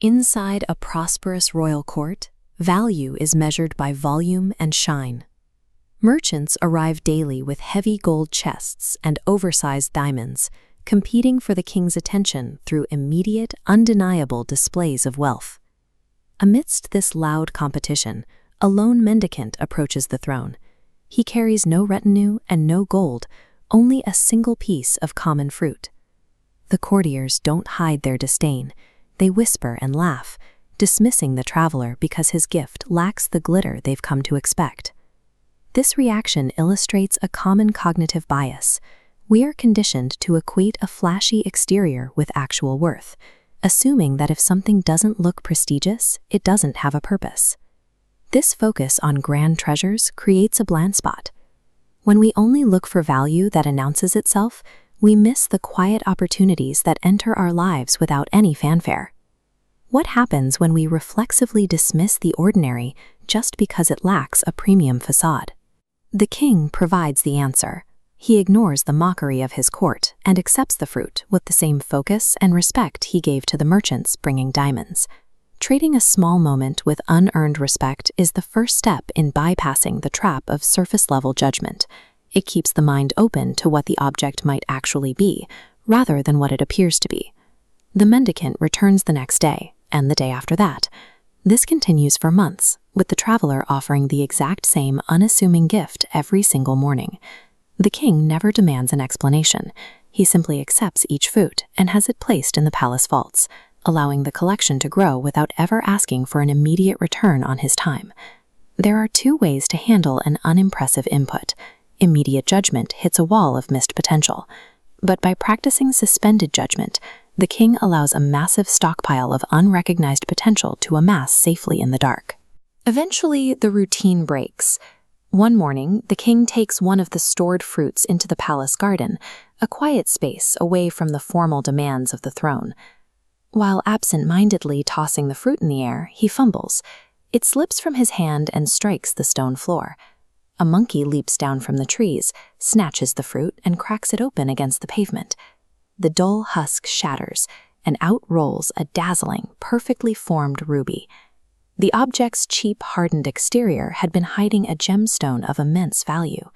Inside a prosperous royal court, value is measured by volume and shine. Merchants arrive daily with heavy gold chests and oversized diamonds, competing for the king's attention through immediate, undeniable displays of wealth. Amidst this loud competition, a lone mendicant approaches the throne. He carries no retinue and no gold, only a single piece of common fruit. The courtiers don't hide their disdain. They whisper and laugh, dismissing the traveler because his gift lacks the glitter they've come to expect. This reaction illustrates a common cognitive bias. We are conditioned to equate a flashy exterior with actual worth, assuming that if something doesn't look prestigious, it doesn't have a purpose. This focus on grand treasures creates a blind spot. When we only look for value that announces itself, we miss the quiet opportunities that enter our lives without any fanfare. What happens when we reflexively dismiss the ordinary just because it lacks a premium facade? The king provides the answer. He ignores the mockery of his court and accepts the fruit with the same focus and respect he gave to the merchants bringing diamonds. Trading a small moment with unearned respect is the first step in bypassing the trap of surface-level judgment. It keeps the mind open to what the object might actually be, rather than what it appears to be. The mendicant returns the next day, and the day after that. This continues for months, with the traveler offering the exact same unassuming gift every single morning. The king never demands an explanation. He simply accepts each fruit and has it placed in the palace vaults, allowing the collection to grow without ever asking for an immediate return on his time. There are two ways to handle an unimpressive input. Immediate judgment hits a wall of missed potential. But by practicing suspended judgment, the king allows a massive stockpile of unrecognized potential to amass safely in the dark. Eventually, the routine breaks. One morning, the king takes one of the stored fruits into the palace garden, a quiet space away from the formal demands of the throne. While absent-mindedly tossing the fruit in the air, he fumbles. It slips from his hand and strikes the stone floor. A monkey leaps down from the trees, snatches the fruit, and cracks it open against the pavement. The dull husk shatters, and out rolls a dazzling, perfectly formed ruby. The object's cheap, hardened exterior had been hiding a gemstone of immense value.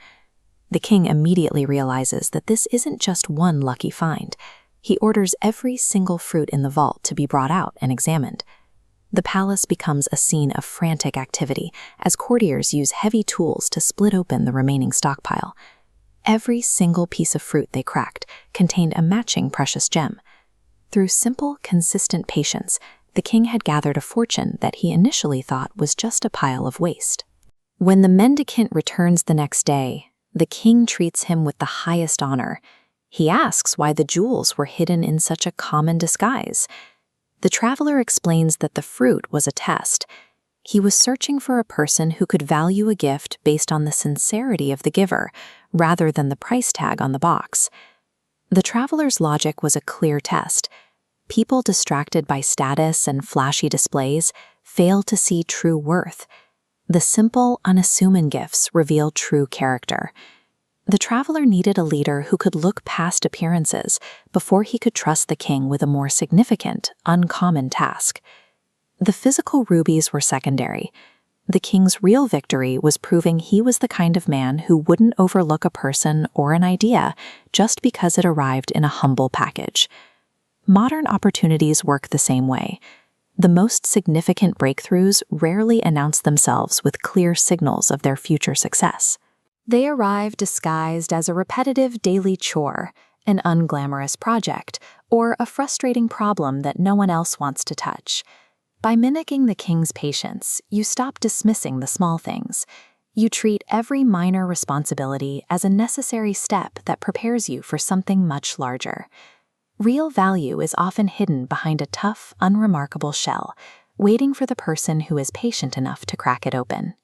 The king immediately realizes that this isn't just one lucky find. He orders every single fruit in the vault to be brought out and examined. The palace becomes a scene of frantic activity as courtiers use heavy tools to split open the remaining stockpile. Every single piece of fruit they cracked contained a matching precious gem. Through simple, consistent patience, the king had gathered a fortune that he initially thought was just a pile of waste. When the mendicant returns the next day, the king treats him with the highest honor. He asks why the jewels were hidden in such a common disguise. The traveler explains that the fruit was a test. He was searching for a person who could value a gift based on the sincerity of the giver, rather than the price tag on the box. The traveler's logic was a clear test. People distracted by status and flashy displays fail to see true worth. The simple, unassuming gifts reveal true character. The traveler needed a leader who could look past appearances before he could trust the king with a more significant, uncommon task. The physical rubies were secondary. The king's real victory was proving he was the kind of man who wouldn't overlook a person or an idea just because it arrived in a humble package. Modern opportunities work the same way. The most significant breakthroughs rarely announce themselves with clear signals of their future success. They arrive disguised as a repetitive daily chore, an unglamorous project, or a frustrating problem that no one else wants to touch. By mimicking the king's patience, you stop dismissing the small things. You treat every minor responsibility as a necessary step that prepares you for something much larger. Real value is often hidden behind a tough, unremarkable shell, waiting for the person who is patient enough to crack it open.